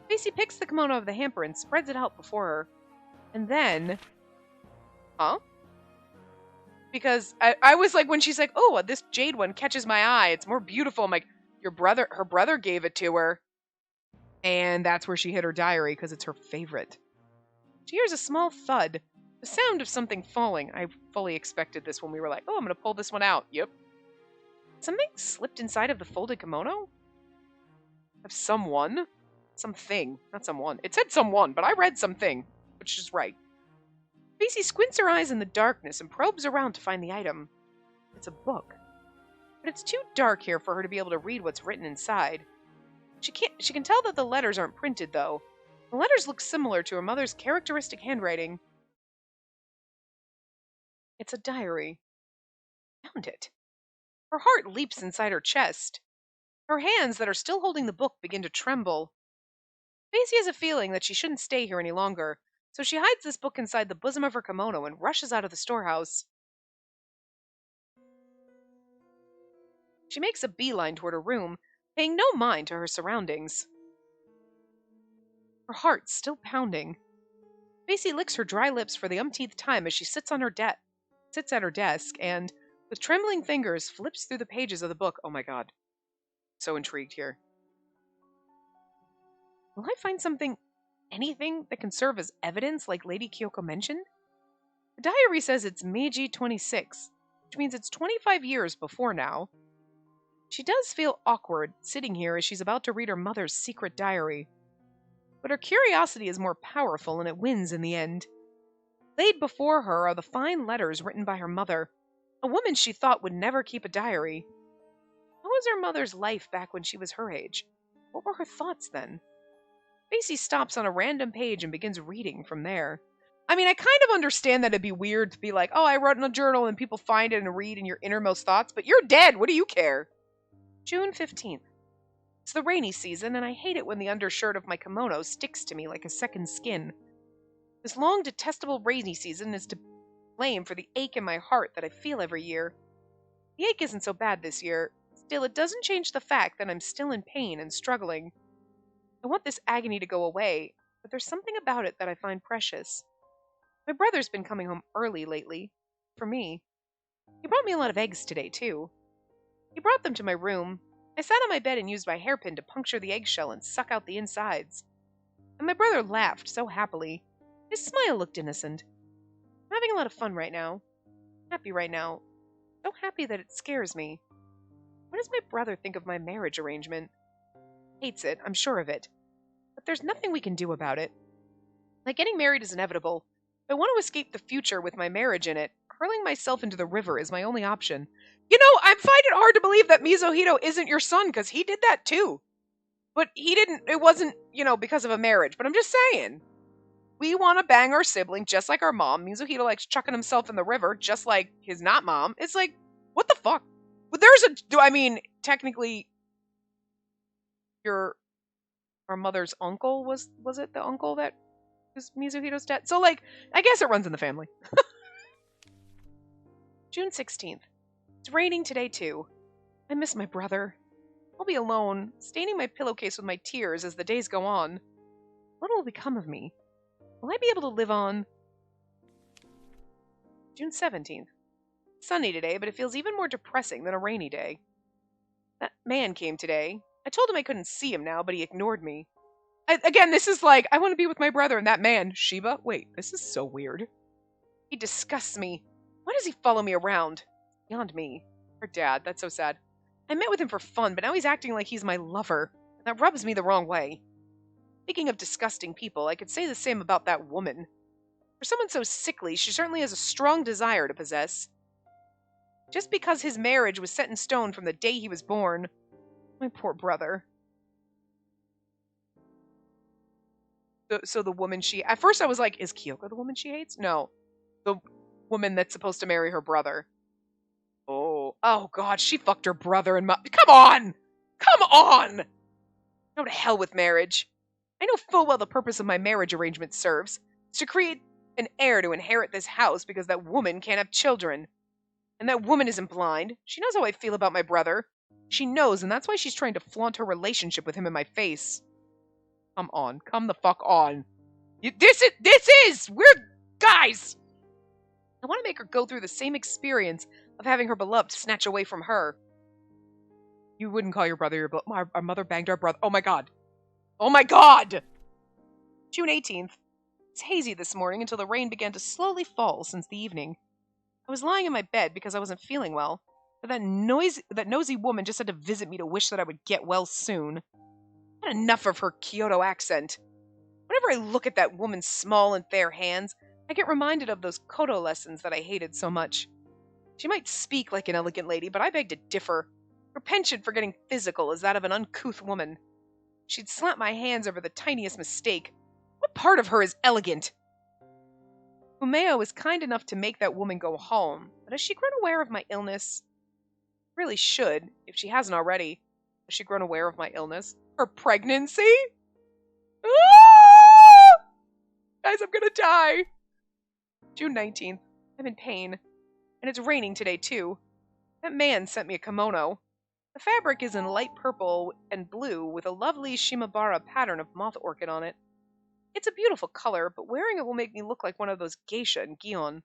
Spacey picks the kimono of the hamper and spreads it out before her. And then... Huh? Because I was like, when she's like, oh, this jade one catches my eye, it's more beautiful. I'm like, her brother gave it to her. And that's where she hid her diary, because it's her favorite. She hears a small thud, the sound of something falling. I fully expected this when we were like, oh, I'm going to pull this one out. Yep. Something slipped inside of the folded kimono? Of someone? Something, not someone. It said someone, but I read something, which is right. Spacey squints her eyes in the darkness and probes around to find the item. It's a book. But it's too dark here for her to be able to read what's written inside. She can tell that the letters aren't printed, though. The letters look similar to her mother's characteristic handwriting. It's a diary. Found it. Her heart leaps inside her chest. Her hands that are still holding the book begin to tremble. Macy has a feeling that she shouldn't stay here any longer, so she hides this book inside the bosom of her kimono and rushes out of the storehouse. She makes a beeline toward her room, paying no mind to her surroundings. Her heart's still pounding. Macy licks her dry lips for the umpteenth time as she sits at her desk and, with trembling fingers, flips through the pages of the book. Oh my god. So intrigued here. Will I find anything that can serve as evidence like Lady Kyoko mentioned? The diary says it's Meiji 26, which means it's 25 years before now. She does feel awkward sitting here as she's about to read her mother's secret diary. But her curiosity is more powerful and it wins in the end. Laid before her are the fine letters written by her mother, a woman she thought would never keep a diary. What was her mother's life back when she was her age? What were her thoughts then? Macy stops on a random page and begins reading from there. I mean, I kind of understand that it'd be weird to be like, oh, I wrote in a journal and people find it and read in your innermost thoughts, but you're dead. What do you care? June 15th. It's the rainy season, and I hate it when the undershirt of my kimono sticks to me like a second skin. This long, detestable rainy season is to blame for the ache in my heart that I feel every year. The ache isn't so bad this year. Still, it doesn't change the fact that I'm still in pain and struggling. I want this agony to go away, but there's something about it that I find precious. My brother's been coming home early lately. For me. He brought me a lot of eggs today, too. He brought them to my room. I sat on my bed and used my hairpin to puncture the eggshell and suck out the insides. And my brother laughed so happily. His smile looked innocent. I'm having a lot of fun right now. Happy right now. So happy that it scares me. What does my brother think of my marriage arrangement? Hates it, I'm sure of it. But there's nothing we can do about it. Like getting married is inevitable. If I want to escape the future with my marriage in it, hurling myself into the river is my only option. You know, I find it hard to believe that Mizuhito isn't your son, because he did that too. But it wasn't, because of a marriage. But I'm just saying. We want to bang our sibling just like our mom. Mizuhito likes chucking himself in the river just like his not mom. It's like, what the fuck? But technically, our mother's uncle was it the uncle that was Mizuhito's dad? So, I guess it runs in the family. June 16th. It's raining today, too. I miss my brother. I'll be alone, staining my pillowcase with my tears as the days go on. What will become of me? Will I be able to live on? June 17th. Sunny today, but it feels even more depressing than a rainy day. That man came today. I told him I couldn't see him now, but he ignored me. Again, this is like, I want to be with my brother and that man, Shiba. Wait, this is so weird. He disgusts me. Why does he follow me around? Beyond me. Her dad, that's so sad. I met with him for fun, but now he's acting like he's my lover. That rubs me the wrong way. Speaking of disgusting people, I could say the same about that woman. For someone so sickly, she certainly has a strong desire to possess. Just because his marriage was set in stone from the day he was born. My poor brother. So the woman at first I was like, is Kyoko the woman she hates? No. The woman that's supposed to marry her brother. Oh god, she fucked her brother and come on! Come on! Go to hell with marriage. I know full well the purpose of my marriage arrangement serves. It's to create an heir to inherit this house because that woman can't have children. And that woman isn't blind. She knows how I feel about my brother. She knows, and that's why she's trying to flaunt her relationship with him in my face. Come on. Come the fuck on. We're guys! I want to make her go through the same experience of having her beloved snatch away from her. You wouldn't call your brother your beloved. Our mother banged our brother. Oh my god. Oh my god! June 18th. It's hazy this morning until the rain began to slowly fall since the evening. I was lying in my bed because I wasn't feeling well, but that nosy woman just had to visit me to wish that I would get well soon. I had enough of her Kyoto accent. Whenever I look at that woman's small and fair hands, I get reminded of those koto lessons that I hated so much. She might speak like an elegant lady, but I beg to differ. Her penchant for getting physical is that of an uncouth woman. She'd slap my hands over the tiniest mistake. What part of her is elegant? Umeo was kind enough to make that woman go home, but has she grown aware of my illness? Really should, if she hasn't already. Has she grown aware of my illness? Her pregnancy? Ah! Guys, I'm gonna die. June 19th. I'm in pain. And it's raining today, too. That man sent me a kimono. The fabric is in light purple and blue with a lovely Shimabara pattern of moth orchid on it. It's a beautiful color, but wearing it will make me look like one of those geisha in Gion.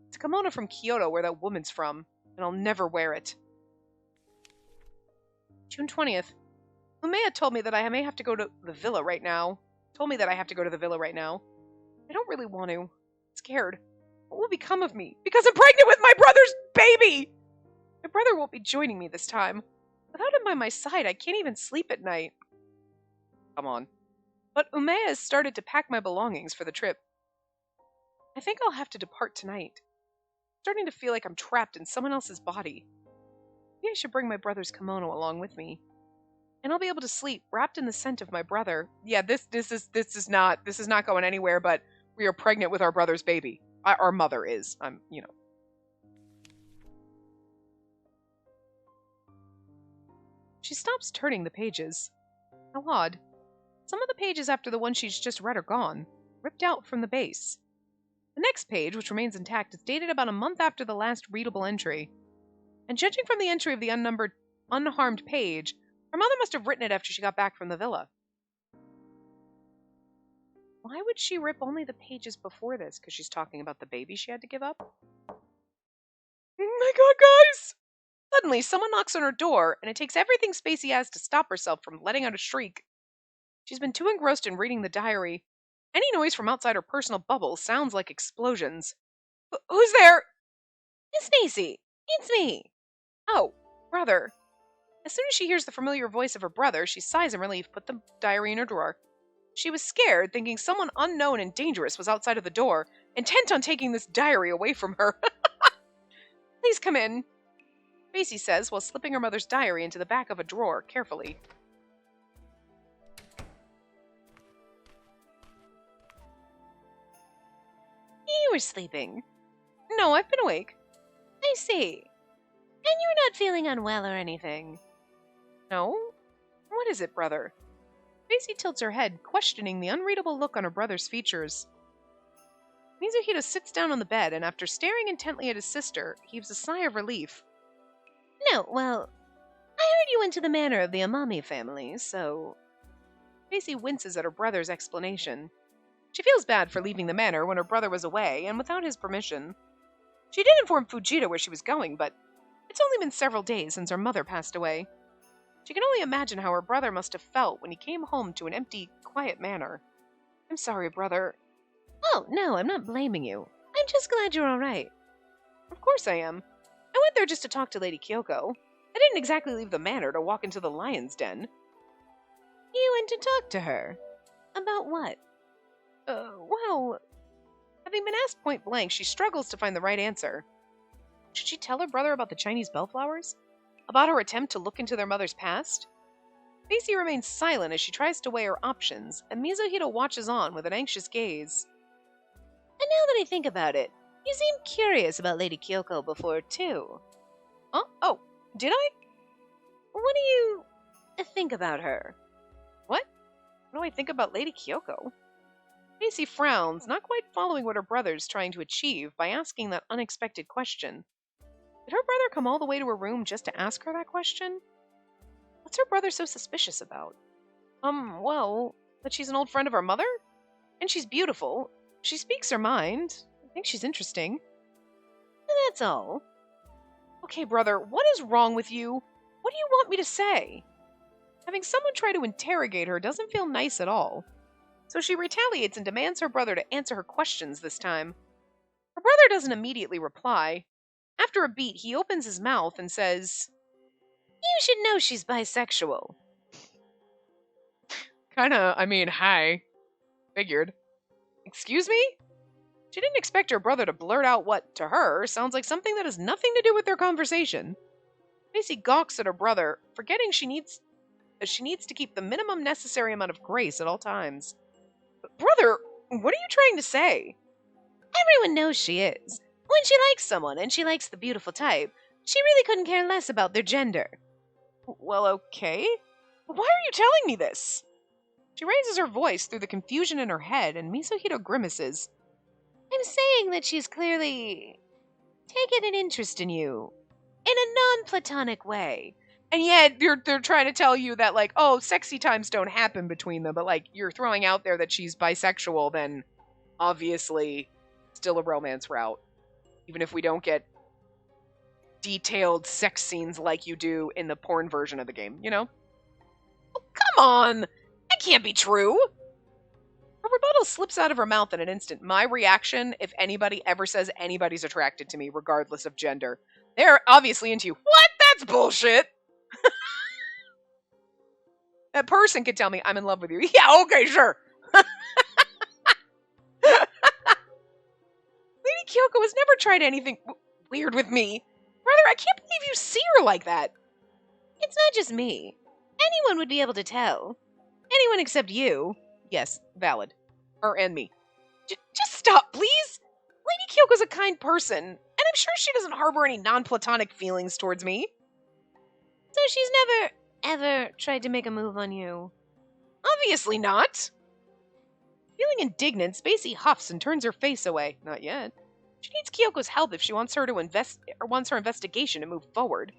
It's a kimono from Kyoto, where that woman's from, and I'll never wear it. June 20th. Umea told me that I may have to go to the villa right now. I don't really want to. I'm scared. What will become of me? Because I'm pregnant with my brother's baby! My brother won't be joining me this time. Without him by my side, I can't even sleep at night. Come on. But Umea has started to pack my belongings for the trip. I think I'll have to depart tonight. I'm starting to feel like I'm trapped in someone else's body. Maybe I should bring my brother's kimono along with me. And I'll be able to sleep wrapped in the scent of my brother. Yeah, this is not going anywhere, but we are pregnant with our brother's baby. Our mother is. She stops turning the pages. How odd. Some of the pages after the one she's just read are gone, ripped out from the base. The next page, which remains intact, is dated about a month after the last readable entry. And judging from the entry of the unharmed page, her mother must have written it after she got back from the villa. Why would she rip only the pages before this? Because she's talking about the baby she had to give up? Oh my god, guys! Suddenly, someone knocks on her door, and it takes everything Spacey has to stop herself from letting out a shriek. She's been too engrossed in reading the diary. Any noise from outside her personal bubble sounds like explosions. Who's there? Miss Stacy, it's me. Oh, brother. As soon as she hears the familiar voice of her brother, she sighs in relief, put the diary in her drawer. She was scared, thinking someone unknown and dangerous was outside of the door, intent on taking this diary away from her. Please come in, Spacey says, while slipping her mother's diary into the back of a drawer carefully. You were sleeping. No, I've been awake. I see. And you're not feeling unwell or anything. No? What is it, brother? Spacey tilts her head, questioning the unreadable look on her brother's features. Mizuhito sits down on the bed and, after staring intently at his sister, heaves a sigh of relief. No, well, I heard you went to the manor of the Amami family, so... Spacey winces at her brother's explanation. She feels bad for leaving the manor when her brother was away and without his permission. She did inform Fujita where she was going, but it's only been several days since her mother passed away. She can only imagine how her brother must have felt when he came home to an empty, quiet manor. I'm sorry, brother. Oh, no, I'm not blaming you. I'm just glad you're all right. Of course I am. I went there just to talk to Lady Kyoko. I didn't exactly leave the manor to walk into the lion's den. You went to talk to her? About what? Well... Having been asked point blank, she struggles to find the right answer. Should she tell her brother about the Chinese bellflowers? About her attempt to look into their mother's past? Spacey remains silent as she tries to weigh her options, and Mizuhito watches on with an anxious gaze. And now that I think about it, you seemed curious about Lady Kyoko before, too. Huh? Oh, did I? What do you think about her? What? What do I think about Lady Kyoko? Spacey frowns, not quite following what her brother's trying to achieve by asking that unexpected question. Did her brother come all the way to her room just to ask her that question? What's her brother so suspicious about? Well, that she's an old friend of her mother? And she's beautiful. She speaks her mind. I think she's interesting. And that's all. Okay, brother, what is wrong with you? What do you want me to say? Having someone try to interrogate her doesn't feel nice at all. So she retaliates and demands her brother to answer her questions this time. Her brother doesn't immediately reply. After a beat, he opens his mouth and says, You should know she's bisexual. Hi. Figured. Excuse me? She didn't expect her brother to blurt out what, to her, sounds like something that has nothing to do with their conversation. Macy gawks at her brother, forgetting she needs to keep the minimum necessary amount of grace at all times. But brother, what are you trying to say? Everyone knows she is. When she likes someone and she likes the beautiful type, she really couldn't care less about their gender. Well, okay. Why are you telling me this? She raises her voice through the confusion in her head, and Mizuhito grimaces. I'm saying that she's clearly taken an interest in you. In a non-platonic way. And yet, they're trying to tell you that, like, oh, sexy times don't happen between them, but, like, you're throwing out there that she's bisexual, then obviously still a romance route. Even if we don't get detailed sex scenes like you do in the porn version of the game, you know? Oh, come on! That can't be true! Her rebuttal slips out of her mouth in an instant. My reaction, if anybody ever says anybody's attracted to me, regardless of gender, they're obviously into you. What? That's bullshit! That person could tell me I'm in love with you. Yeah, okay, sure. Lady Kyoko has never tried anything weird with me. Brother, I can't believe you see her like that. It's not just me. Anyone would be able to tell. Anyone except you. Yes, valid. Her and me. Just stop, please. Lady Kyoko's a kind person, and I'm sure she doesn't harbor any non-platonic feelings towards me. So she's never, ever tried to make a move on you? Obviously not. Feeling indignant, Spacey huffs and turns her face away. Not yet. She needs Kyoko's help if she wants her investigation to move forward.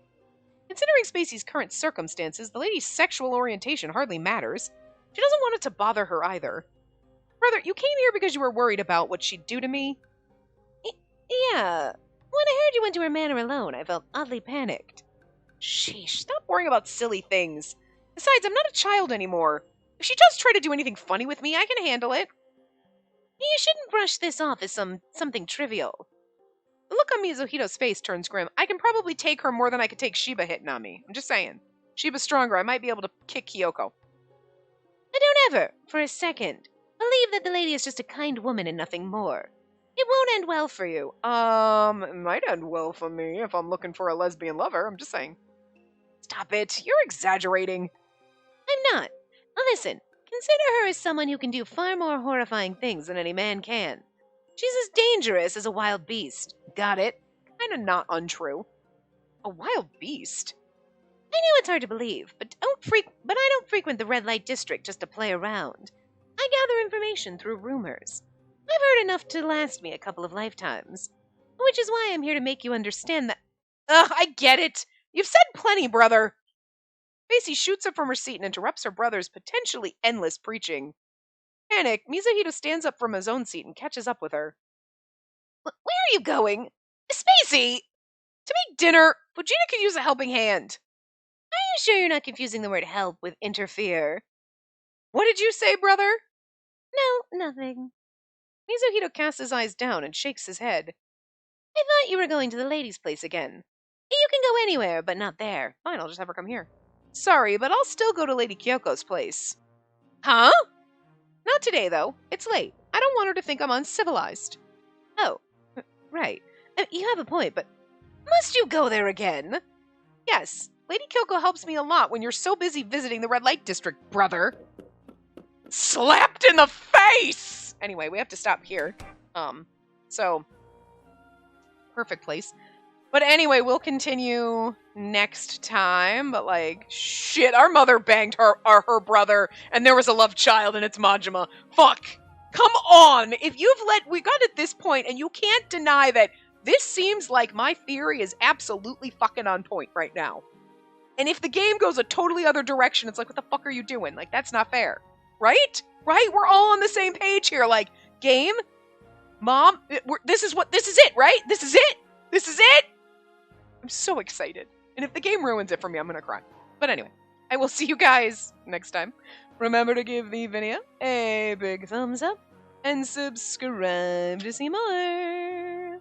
Considering Spacey's current circumstances, the lady's sexual orientation hardly matters. She doesn't want it to bother her either. Brother, you came here because you were worried about what she'd do to me? Yeah. When I heard you went to her manor alone, I felt oddly panicked. Sheesh, stop worrying about silly things. Besides, I'm not a child anymore. If she does try to do anything funny with me, I can handle it. You shouldn't brush this off as something trivial. The look on Mizuhito's face turns grim. I can probably take her more than I could take Shiba hitting on me. I'm just saying. Shiba's stronger. I might be able to kick Kyoko. I don't ever, for a second, believe that the lady is just a kind woman and nothing more. It won't end well for you. It might end well for me if I'm looking for a lesbian lover. I'm just saying. Stop it. You're exaggerating. I'm not. Listen, consider her as someone who can do far more horrifying things than any man can. She's as dangerous as a wild beast. Got it. Kinda not untrue. A wild beast? I know it's hard to believe, but I don't frequent the red light district just to play around. I gather information through rumors. I've heard enough to last me a couple of lifetimes. Which is why I'm here to make you understand that... Ugh, I get it. You've said plenty, brother. Spacey shoots up from her seat and interrupts her brother's potentially endless preaching. Panicked, Mizuhito stands up from his own seat and catches up with her. Where are you going? Spacey! To make dinner, Fujita could use a helping hand. Are you sure you're not confusing the word help with interfere? What did you say, brother? No, nothing. Mizuhito casts his eyes down and shakes his head. I thought you were going to the lady's place again. You can go anywhere, but not there. Fine, I'll just have her come here. Sorry, but I'll still go to Lady Kyoko's place. Huh? Not today, though. It's late. I don't want her to think I'm uncivilized. Oh, right. You have a point, but must you go there again? Yes. Lady Kyoko helps me a lot when you're so busy visiting the red light district, brother. Slapped in the face! Anyway, we have to stop here. So, perfect place. But anyway, we'll continue next time. But like, shit, our mother banged her brother, and there was a love child, and it's Majima. Fuck. Come on. If we got at this point, and you can't deny that this seems like my theory is absolutely fucking on point right now. And if the game goes a totally other direction, it's like, what the fuck are you doing? Like, that's not fair. Right? Right? We're all on the same page here. Like, game, mom, this is it, right? This is it. This is it. I'm so excited. And if the game ruins it for me, I'm going to cry. But anyway, I will see you guys next time. Remember to give the video a big thumbs up and subscribe to see more.